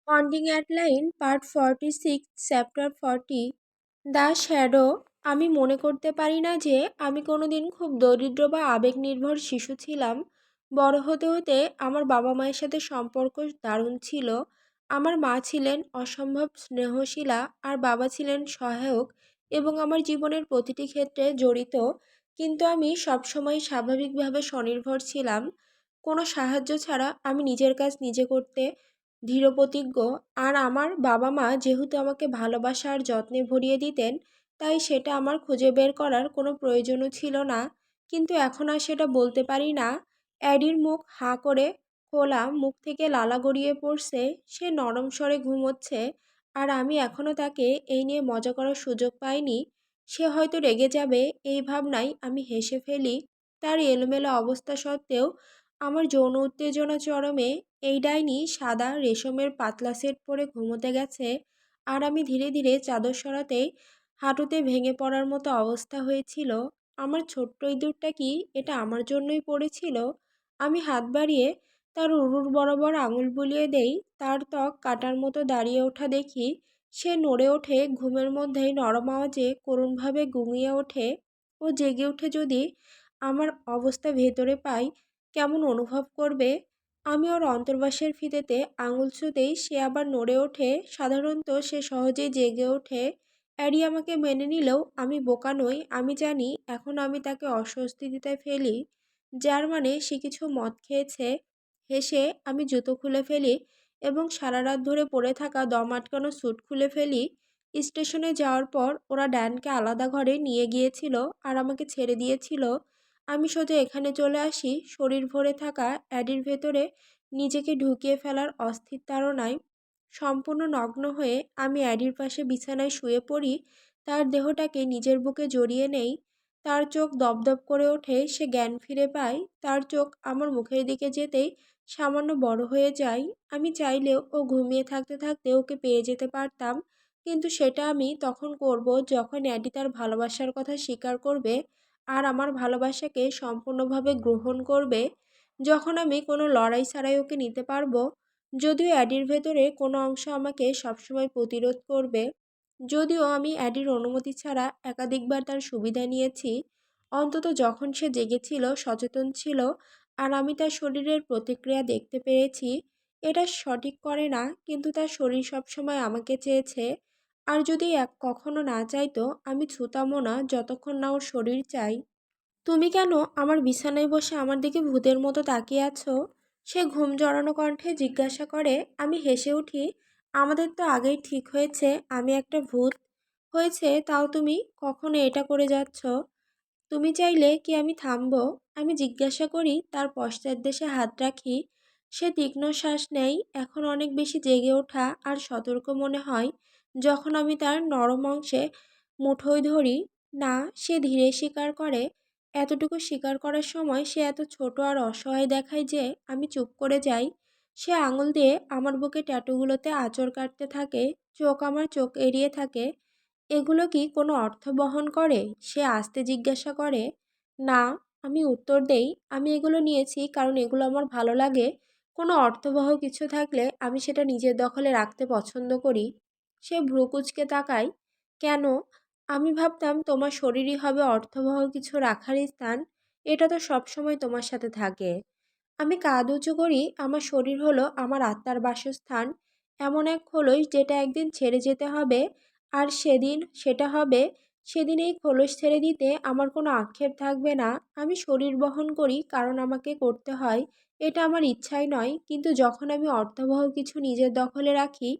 Haunting Adeline part 46 chapter 40 the shadow. আমি মনে করতে পারি না যে আমি কোনোদিন খুব দরিদ্র বা আবেগ নির্ভর শিশু ছিলাম। বড় হতে হতে আমার বাবা মায়ের সাথে সম্পর্ক দারুণ ছিল। আমার মা ছিলেন অসম্ভব স্নেহশীলা আর বাবা ছিলেন সহায়ক এবং আমার জীবনের প্রতিটি ক্ষেত্রে জড়িত। কিন্তু আমি সবসময় স্বাভাবিকভাবে স্বনির্ভর ছিলাম। কোনো সাহায্য ছাড়া আমি নিজের কাজ নিজে করতে দৃঢ়প্রতিজ্ঞ। আর আমার বাবা মা যেহেতু আমাকে ভালোবাসা আর যত্নে ভরিয়ে দিতেন, তাই সেটা আমার খুঁজে বের করার কোনো প্রয়োজনও ছিল না। কিন্তু এখন আর সেটা বলতে পারি না। অ্যাডির মুখ হাঁ করে খোলা, মুখ থেকে লালা গড়িয়ে পড়ছে। সে নরম স্বরে ঘুমোচ্ছে আর আমি এখনও তাকে এই নিয়ে মজা করার সুযোগ পাইনি। সে হয়তো রেগে যাবে, এই ভাবনায় আমি হেসে ফেলি। তার এলোমেলো অবস্থা সত্ত্বেও আমার যৌন উত্তেজনা চরমে। এই ডাইনি সাদা রেশমের পাতলা সেট পরে ঘুমোতে গেছে আর আমি ধীরে ধীরে চাদর সরাতেই হাঁটুতে ভেঙে পড়ার মতো অবস্থা হয়েছিল। আমার ছোট্ট ইঁদুরটা কি এটা আমার জন্যই পড়েছিল? আমি হাত বাড়িয়ে তার উরুর বরাবর আঙুল বুলিয়ে দেই। তার ত্বক কাটার মতো দাঁড়িয়ে ওঠা দেখি। সে নড়ে ওঠে, ঘুমের মধ্যেই নরম আওয়াজে করুণভাবে গুঙিয়ে ওঠে। ও জেগে উঠে যদি আমার অবস্থা ভেতরে পাই, কেমন অনুভব করবে। আমি ওর অন্তর্বাসের ফিতেতে আঙুল ছুঁতেই সে আবার নড়ে ওঠে। সাধারণত সে সহজেই জেগে ওঠে। অ্যাডি আমাকে মেনে নিলেও আমি বোকা নই। আমি জানি এখন আমি তাকে অস্বস্তিতে ফেলি, যার মানে সে কিছু মদ খেয়েছে। হেসে আমি জুতো খুলে ফেলি এবং সারা রাত ধরে পড়ে থাকা দম আটকানো স্যুট খুলে ফেলি। স্টেশনে যাওয়ার পর ওরা ড্যানকে আলাদা ঘরে নিয়ে গিয়েছিল আর আমাকে ছেড়ে দিয়েছিল। আমি সোজা এখানে চলে আসি, শরীর ভরে থাকা অ্যাডির ভেতরে নিজেকে ঢুকিয়ে ফেলার অস্থির তাড়নায়। সম্পূর্ণ নগ্ন হয়ে আমি অ্যাডির পাশে বিছানায় শুয়ে পড়ি, তার দেহটাকে নিজের বুকে জড়িয়ে নেই। তার চোখ দপদপ করে ওঠে, সে জ্ঞান ফিরে পায়। তার চোখ আমার মুখের দিকে যেতেই সামান্য বড় হয়ে যায়। আমি চাইলেও ও ঘুমিয়ে থাকতে থাকতে ওকে পেয়ে যেতে পারতাম, কিন্তু সেটা আমি তখন করব যখন অ্যাডি তার ভালোবাসার কথা স্বীকার করবে আর আমার ভালোবাসাকে সম্পূর্ণভাবে গ্রহণ করবে। যখন আমি কোনো লড়াই ছাড়াই ওকে নিতে পারবো। যদিও অ্যাডির ভেতরে কোনো অংশ আমাকে সবসময় প্রতিরোধ করবে। যদিও আমি অ্যাডির অনুমতি ছাড়া একাধিকবার তার সুবিধা নিয়েছি, অন্তত যখন সে জেগেছিল, সচেতন ছিল আর আমি তার শরীরের প্রতিক্রিয়া দেখতে পেরেছি। এটা সঠিক করে না, কিন্তু তার শরীর সবসময় আমাকে চেয়েছে। আর যদি কখনো না চাইতো, আমি ছুতামও না যতক্ষণ না ওর শরীর চাই। তুমি কেন আমার বিছানায় বসে আমার দিকে ভূতের মতো তাকিয়ে আছো? সে ঘুম জড়ানো কণ্ঠে জিজ্ঞাসা করে। আমি হেসে উঠি। আমাদের তো আগেই ঠিক হয়েছে আমি একটা ভূত। হয়েছে, তাও তুমি কখনো এটা করে যাচ্ছ? তুমি চাইলে কি আমি থামবো? আমি জিজ্ঞাসা করি, তার পশ্চাৎদেশে হাত রাখি। সে তীক্ষ্ণ শ্বাস নেয়। এখন অনেক বেশি জেগে ওঠা আর সতর্ক মনে হয় যখন আমি তার নরম অংশে মুঠোয় ধরি। না, সে ধীরে স্বীকার করে। এতটুকু স্বীকার করার সময় সে এত ছোট আর অসহায় দেখায় যে আমি চুপ করে যাই। সে আঙুল দিয়ে আমার বুকে ট্যাটুগুলোতে আঁচড় কাটতে থাকে। আমার চোখ এড়িয়ে থাকে। এগুলো কি কোনো অর্থ বহন করে? সে আস্তে জিজ্ঞাসা করে। না, আমি উত্তর দেই। আমি এগুলো নিয়েছি কারণ এগুলো আমার ভালো লাগে। কোনো অর্থবহ কিছু থাকলে আমি সেটা নিজের দখলে রাখতে পছন্দ করি। সে ভ্রু কুঁচকে তাকায়। কেন? আমি ভাবতাম তোমার শরীরই হবে অর্থবহ কিছু রাখার স্থান। এটা তো সবসময় তোমার সাথে থাকে। আমি কাঁধ উঁচু করি। আমার শরীর হলো আমার আত্মার বাসস্থান, এমন এক খোলস যেটা একদিন ছেড়ে যেতে হবে। আর সেদিন সেটা হবে। সেদিন এই খোলস ছেড়ে দিতে আমার কোনো আক্ষেপ থাকবে না। আমি শরীর বহন করি কারণ আমাকে করতে হয়। এটা আমার ইচ্ছাই নয়, কিন্তু যখন আমি অর্থবহ কিছু নিজের দখলে রাখি,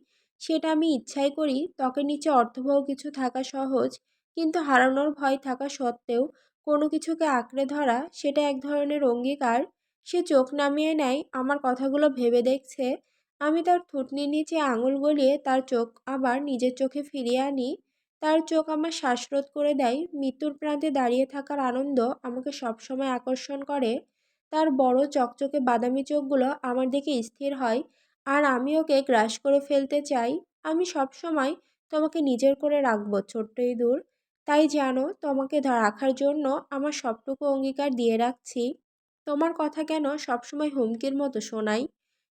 সেটা আমি ইচ্ছাই করি। ত্বকের নিচে অর্থবহ কিছু থাকা সহজ, কিন্তু হারানোর ভয় থাকা সত্ত্বেও কোনো কিছুকে আঁকড়ে ধরা, সেটা এক ধরনের অঙ্গীকার। সে চোখ নামিয়ে নেয়, আমার কথাগুলো ভেবে দেখছে। আমি তার থুতনির নিচে আঙুল গলিয়ে তার চোখ আবার নিজের চোখে ফিরিয়ে আনি। তার চোখ আমার শ্বাসরোধ করে দেয়। মৃত্যুর প্রান্তে দাঁড়িয়ে থাকার আনন্দ আমাকে সবসময় আকর্ষণ করে। তার বড় চকচকে বাদামি চোখগুলো আমার দিকে স্থির হয় আর আমি ওকে গ্রাস করে ফেলতে চাই। আমি সবসময় তোমাকে নিজের করে রাখবো, ছোট্ট ইঁদুর। তাই জানো, তোমাকে রাখার জন্য আমার সবটুকু অঙ্গীকার দিয়ে রাখছি। তোমার কথা কেন সবসময় হুমকির মতো শোনাই?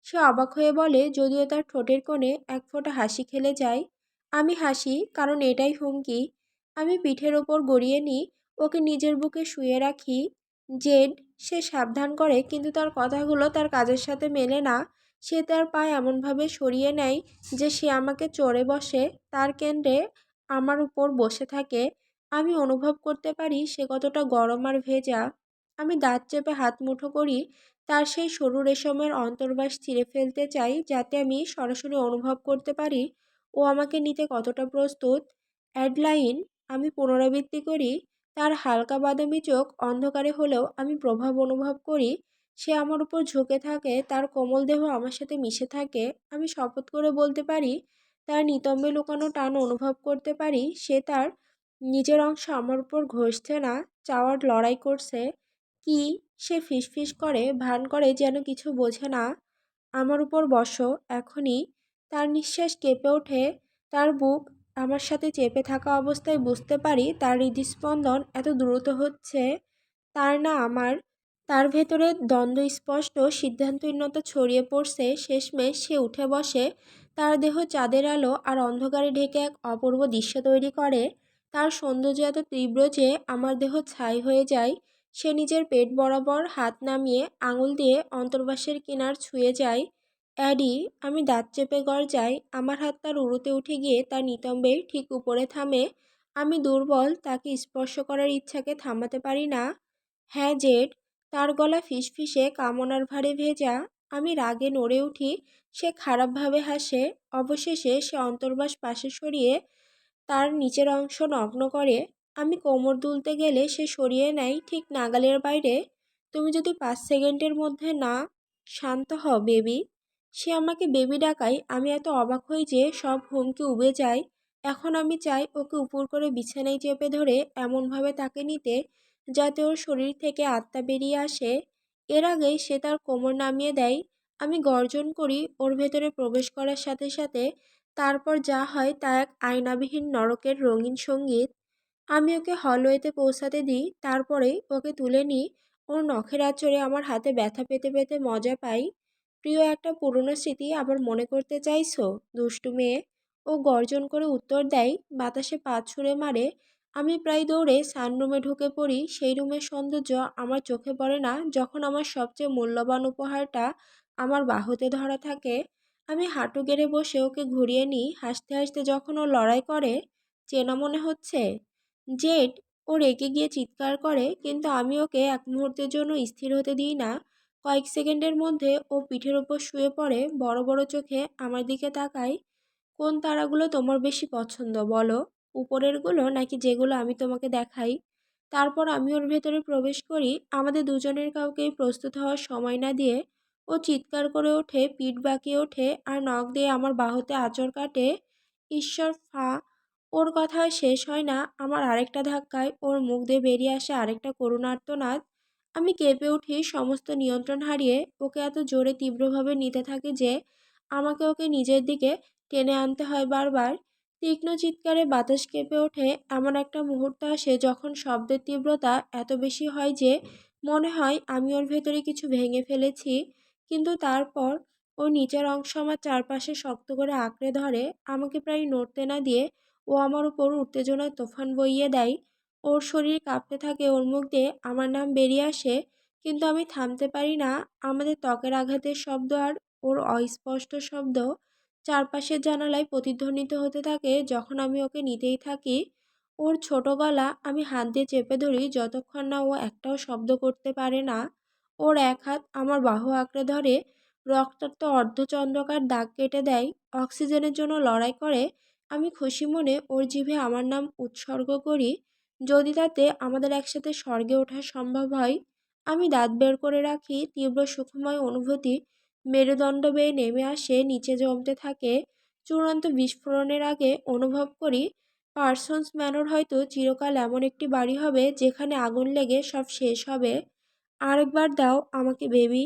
সে অবাক হয়ে বলে, যদিও তার ঠোঁটের কোণে এক ফোঁটা হাসি খেলে যায়। আমি হাসি, কারণ এটাই হুমকি। আমি পিঠের ওপর গড়িয়ে নিই, ওকে নিজের বুকে শুয়ে রাখি। জেড, সে সাবধান করে, কিন্তু তার কথাগুলো তার কাজের সাথে মেলে না। সে তার পা এমনভাবে সরিয়ে নেয় যে সে আমাকে চড়ে বসে, তার কেন্দ্রে আমার উপর বসে থাকে। আমি অনুভব করতে পারি সে কতটা গরম আর ভেজা। আমি দাঁত চেপে হাত মুঠো করি, তার সেই সরু রেশমের অন্তর্বাস ছিঁড়ে ফেলতে চাই, যাতে আমি সরাসরি অনুভব করতে পারি ও আমাকে নিতে কতটা প্রস্তুত। অ্যাডলাইন, আমি পুনরাবৃত্তি করি। তার হালকা বাদামি চোখ অন্ধকারে হলেও আমি প্রভাব অনুভব করি। সে আমার উপর ঝুঁকে থাকে, তার কোমল দেহ আমার সাথে মিশে থাকে। আমি শপথ করে বলতে পারি, তার নিতম্বে লুকানো টান অনুভব করতে পারি। সে তার নিজের অংশ আমার উপর ঘষছে না, চাওয়ার লড়াই করছে। কি? সে ফিসফিস করে, ভান করে যেন কিছু বোঝে না। আমার উপর বসো, এখনই। তার নিঃশ্বাস কেঁপে ওঠে। তার বুক আমার সাথে চেপে থাকা অবস্থায় বুঝতে পারি তার হৃদস্পন্দন এত দ্রুত হচ্ছে। তার না আমার। তার ভেতরে দ্বন্দ্ব স্পষ্ট, সিদ্ধান্তহীনতা ছড়িয়ে পড়ছে। শেষমেশ সে উঠে বসে। তার দেহ চাঁদের আলো আর অন্ধকারে ঢেকে এক অপূর্ব দৃশ্য তৈরি করে। তার সৌন্দর্য এত তীব্র যে আমার দেহ ছাই হয়ে যায়। সে নিজের পেট বরাবর হাত নামিয়ে আঙুল দিয়ে অন্তর্বাসের কিনার ছুঁয়ে যায়। অ্যাডি, আমি দাঁত চেপে গর্জাই। আমার হাত তার উরুতে উঠে গিয়ে তার নিতম্বের ঠিক উপরে থামে। আমি দুর্বল, তাকে স্পর্শ করার ইচ্ছাকে থামাতে পারি না। হ্যাঁ জেড। তার গলা ফিসফিসে, কামনার ভারে ভেজা। আমি রাগে নড়ে উঠি। সে খারাপভাবে হাসে। অবশেষে সে অন্তর্বাস পাশে সরিয়ে তার নিচের অংশ নগ্ন করে। আমি কোমর দুলতে গেলে সে সরিয়ে নেয়, ঠিক নাগালের বাইরে। তুমি যদি 5 সেকেন্ডের মধ্যে না শান্ত হও বেবি। সে আমাকে বেবি ডাকায়। আমি এত অবাক হই যে সব হুমকি উবে যায়। এখন আমি চাই ওকে উপর করে বিছানায় চেপে ধরে এমনভাবে তাকে নিতে যাতে ওর শরীর থেকে আত্মা বেরিয়ে আসে। এর আগেই সে তার কোমর নামিয়ে দেয়। আমি গর্জন করি ওর ভেতরে প্রবেশ করার সাথে সাথে। তারপর যা হয় তা এক আয়নাবিহীন নরকের রঙিন সঙ্গীত। আমি ওকে হলওয়েতে পৌঁছাতে দিই, তারপরে ওকে তুলে নিই। ওর নখের আঁচড়ে আমার হাতে ব্যথা পেতে পেতে মজা পাই। প্রিয় একটা পুরনো স্মৃতি আবার মনে করতে চাইছো, দুষ্টু মেয়ে? ও গর্জন করে উত্তর দেয়, বাতাসে পা ছুঁড়ে মারে। আমি প্রায় দৌড়ে সানরুমে ঢুকে পড়ি। সেই রুমের সৌন্দর্য আমার চোখে পড়ে না যখন আমার সবচেয়ে মূল্যবান উপহারটা আমার বাহুতে ধরা থাকে। আমি হাঁটু গেড়ে বসে ওকে ঘুরিয়ে নিই, হাসতে হাসতে। যখন ও লড়াই করে, চেনা মনে হচ্ছে। জেড, ও রেগে গিয়ে চিৎকার করে, কিন্তু আমি ওকে এক মুহূর্তের জন্য স্থির হতে দিই না। কয়েক সেকেন্ডের মধ্যে ও পিঠের ওপর শুয়ে পড়ে, বড় বড় চোখে আমার দিকে তাকায়। কোন তারাগুলো তোমার বেশি পছন্দ বলো? উপরেরগুলো নাকি যেগুলো আমি তোমাকে দেখাই? তারপর আমি ওর ভেতরে প্রবেশ করি। আমাদের দুজনের কাউকেই প্রস্তুত হওয়ার সময় না দিয়ে ও চিৎকার করে ওঠে, পিঠ বাঁকিয়ে ওঠে আর নখ দিয়ে আমার বাহুতে আঁচড় কাটে। ঈশ্বর ফা! ওর কথা শেষ হয় না, আমার আরেকটা ধাক্কায় ওর মুখ দিয়ে বেরিয়ে আসে আরেকটা করুণ আর্তনাদ। আমি কেঁপে উঠি, সমস্ত নিয়ন্ত্রণ হারিয়ে ওকে এত জোরে তীব্রভাবে নিতে থাকি যে আমাকে ওকে নিজের দিকে টেনে আনতে হয় বারবার। তীক্ষ্ণ চিৎকারে বাতাস কেঁপে ওঠে। এমন একটা মুহূর্ত আসে যখন শব্দের তীব্রতা এত বেশি হয় যে মনে হয় আমি ওর ভেতরে কিছু ভেঙে ফেলেছি। কিন্তু তারপর ওর নিচের অংশ আমার চারপাশে শক্ত করে আঁকড়ে ধরে, আমাকে প্রায় নড়তে না দিয়ে ও আমার উপর উত্তেজনার তুফান বইয়ে দেয়। ওর শরীর কাঁপতে থাকে, ওর মুখ দিয়ে আমার নাম বেরিয়ে আসে, কিন্তু আমি থামতে পারি না। আমাদের ত্বকের আঘাতের শব্দ আর ওর অস্পষ্ট শব্দ চারপাশের জানালায় প্রতিধ্বনিত হতে থাকে যখন আমি ওকে নিতেই থাকি। ওর ছোট গলা আমি হাত দিয়ে চেপে ধরি যতক্ষণ না ও একটাও শব্দ করতে পারে না। ওর এক হাত আমার বাহু আঁকড়ে ধরে, রক্তাক্ত অর্ধচন্দ্রকার দাগ কেটে দেয়, অক্সিজেনের জন্য লড়াই করে। আমি খুশি মনে ওর জিভে আমার নাম উৎসর্গ করি, যদি তাতে আমাদের একসাথে স্বর্গে ওঠা সম্ভব হয়। আমি দাঁত বের করে রাখি। তীব্র সুখময় অনুভূতি মেরুদণ্ড বেয়ে নেমে আসে, নিচে জমতে থাকে। চূড়ান্ত বিস্ফোরণের আগে অনুভব করি পার্সন্স ম্যানর হয়তো চিরকাল এমন একটি বাড়ি হবে যেখানে আগুন লেগে সব শেষ হবে। আরেকবার দাও আমাকে বেবি,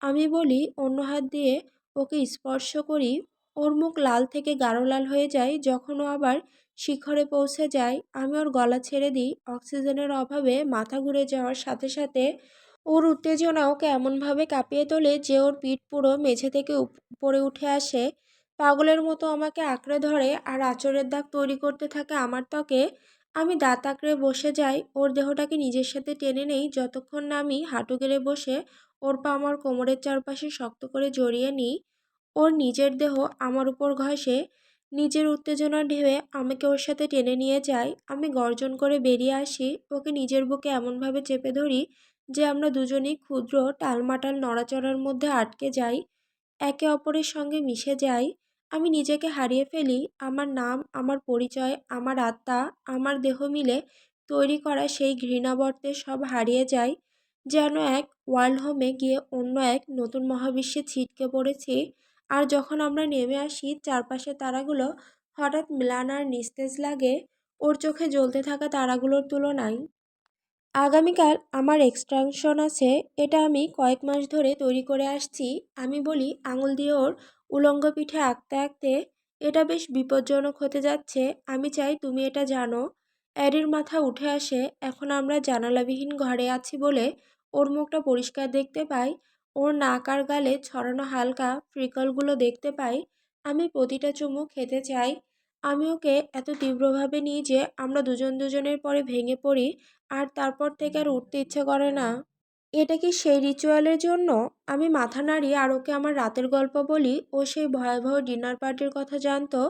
আমি বলি, অন্য হাত দিয়ে ওকে স্পর্শ করি। ওর মুখ লাল থেকে গাঢ় লাল হয়ে যায় যখন ও আবার শিখরে পৌঁছে যায়। আমি ওর গলা ছেড়ে দিই। অক্সিজেনের অভাবে মাথা ঘুরে যাওয়ার সাথে সাথে ওর উত্তেজনা ওকে এমনভাবে কাঁপিয়ে তোলে যে ওর পিঠ পুরো মেঝে থেকে উপরে উঠে আসে। পাগলের মতো আমাকে আঁকড়ে ধরে আর আঁচড়ের দাগ তৈরি করতে থাকে আমার ত্বকে। আমি দাঁত আঁকড়ে বসে যাই, ওর দেহটাকে নিজের সাথে টেনে নেই যতক্ষণ না আমি হাঁটু গেড়ে বসে ওর পা আমার কোমরের চারপাশে শক্ত করে জড়িয়ে নিই। ওর নিজের দেহ আমার উপর ঘষে, নিজের উত্তেজনার ঢেউয়ে আমাকে ওর সাথে টেনে নিয়ে যায়। আমি গর্জন করে বেরিয়ে আসি, ওকে নিজের বুকে এমনভাবে চেপে ধরি যে আমরা দুজনেই ক্ষুদ্র টালমাটাল নড়াচড়ার মধ্যে আটকে যাই, একে অপরের সঙ্গে মিশে যাই। আমি নিজেকে হারিয়ে ফেলি। আমার নাম, আমার পরিচয়, আমার আত্মা, আমার দেহ মিলে তৈরি করা সেই ঘৃণাবর্তে সব হারিয়ে যায়। যেন এক ওয়ার্ল্ড হোমে গিয়ে অন্য এক নতুন মহাবিশ্বে ছিটকে পড়েছি। আর যখন আমরা নেমে আসি, চারপাশের তারাগুলো হঠাৎ ম্লান আর নিস্তেজ লাগে ওর চোখে জ্বলতে থাকা তারাগুলোর তুলনায়। আগামীকাল আমার এক্সটেনশন আছে, এটা আমি কয়েক মাস ধরে তৈরি করে আসছি। আমি বলি আঙুল দিয়ে ওর উলঙ্গ পিঠে আঁকতে আঁকতে, এটা বেশ বিপজ্জনক হতে যাচ্ছে। আমি চাই তুমি এটা জানো। অ্যারির মাথা উঠে আসে। এখন আমরা জানালাবিহীন ঘরে আছি বলে ওর মুখটা পরিষ্কার দেখতে পাই। ওর নাক আর গালে ছড়ানো হালকা ফ্রিকলগুলো দেখতে পাই। আমি প্রতিটা চুমু খেতে চাই। আমি ওকে এত তীব্রভাবে নিই যে আমরা দুজন দুজনের পরে ভেঙে পড়ি, আর তারপর থেকে আর উঠতে ইচ্ছে করে না। এটা কি সেই রিচুয়ালের জন্য? আমি মাথা নাড়ি আর ওকে আমার রাতের গল্প বলি। ও সেই ভয়াবহ ডিনার পার্টির কথা জানতো।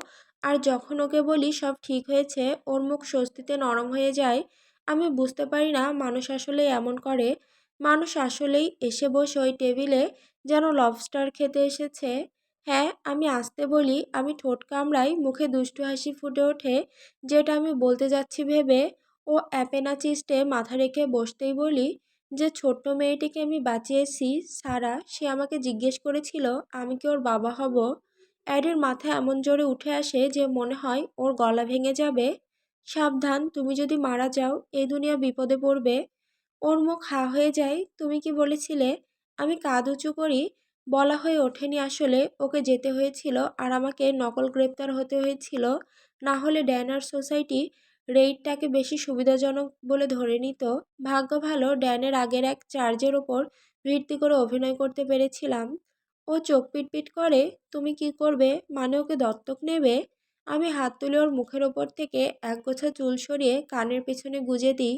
আর যখন ওকে বলি সব ঠিক হয়েছে, ওর মুখ স্বস্তিতে নরম হয়ে যায়। আমি বুঝতে পারি না মানুষ আসলেই এমন করে। মানুষ আসলেই এসে বসে ওই টেবিলে যেন লবস্টার খেতে এসেছে। হ্যাঁ, আমি আসতে বলি। আমি ঠোঁট কামড়াই, মুখে দুষ্টু হাসি ফুটে ওঠে যেটা আমি বলতে যাচ্ছি ভেবে। ও অ্যাপেনাচিস্টে মাথা রেখে বসতেই বলি, যে ছোট্ট মেয়েটিকে আমি বাঁচিয়েছি সারা, সে আমাকে জিজ্ঞেস করেছিল আমি কি ওর বাবা হব। অ্যাডির মাথা এমন জোরে উঠে আসে যে মনে হয় ওর গলা ভেঙে যাবে। সাবধান, তুমি যদি মারা যাও এই দুনিয়া বিপদে পড়বে। ওর মুখ হা হয়ে যায়। তুমি কি বলেছিলে? আমি কাঁধ উঁচু করি। বলা হয়ে ওঠেনি আসলে। ওকে যেতে হয়েছিল আর আমাকে নকল গ্রেপ্তার হতে হয়েছিল। না হলে ড্যানার সোসাইটি রেইডটাকে বেশি সুবিধাজনক বলে ধরে নিত। ভাগ্য ভালো ড্যানের আগের এক চার্জের ওপর ভিত্তি করে অভিনয় করতে পেরেছিলাম। ও চোখ পিটপিট করে। তুমি কি করবে? মানে ওকে দত্তক নেবে? আমি হাত তুলে ওর মুখের ওপর থেকে একগোছা চুল সরিয়ে কানের পেছনে গুজে দিই।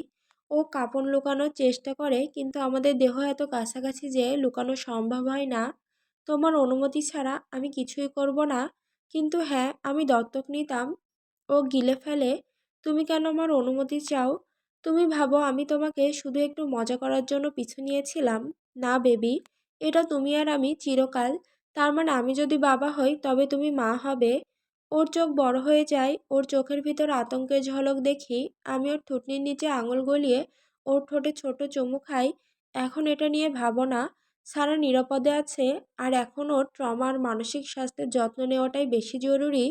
ও কাঁপন লুকানোর চেষ্টা করে, কিন্তু আমাদের দেহ এত কাছাকাছি যে লুকানো সম্ভব হয় না। তোমার অনুমতি ছাড়া আমি কিছুই করব না। কিন্তু হ্যাঁ, আমি দত্তক নিতাম। ও গিলে ফেলে। তুমি কেন আমার অনুমতি চাও? তুমি ভাবো আমি তোমাকে শুধু একটু মজা করার জন্য পিছু নিয়েছিলাম? না বেবি, এটা তুমি আর আমি চিরকাল। তার মানে আমি যদি বাবা হই তবে তুমি মা হবে। ওর চোখ বড় হয়ে যায়। ওর চোখের ভিতর আতঙ্কের ঝলক দেখি। আমি ওর থুতনির নিচে আঙুল গলিয়ে ওর ঠোঁটে ছোট চুমু খাই। এখন এটা নিয়ে ভাবো না। সারা নিরাপদে আছে। আর এখন ওর ট্রমা আর মানসিক স্বাস্থ্যের যত্ন নেওয়াটাই বেশি জরুরি।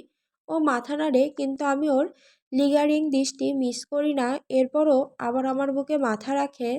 ও মাথা নাড়ে, কিন্তু আমি ওর লিগারিং দৃষ্টি মিস করি না। এরপরও আবার আমার বুকে মাথা রাখে।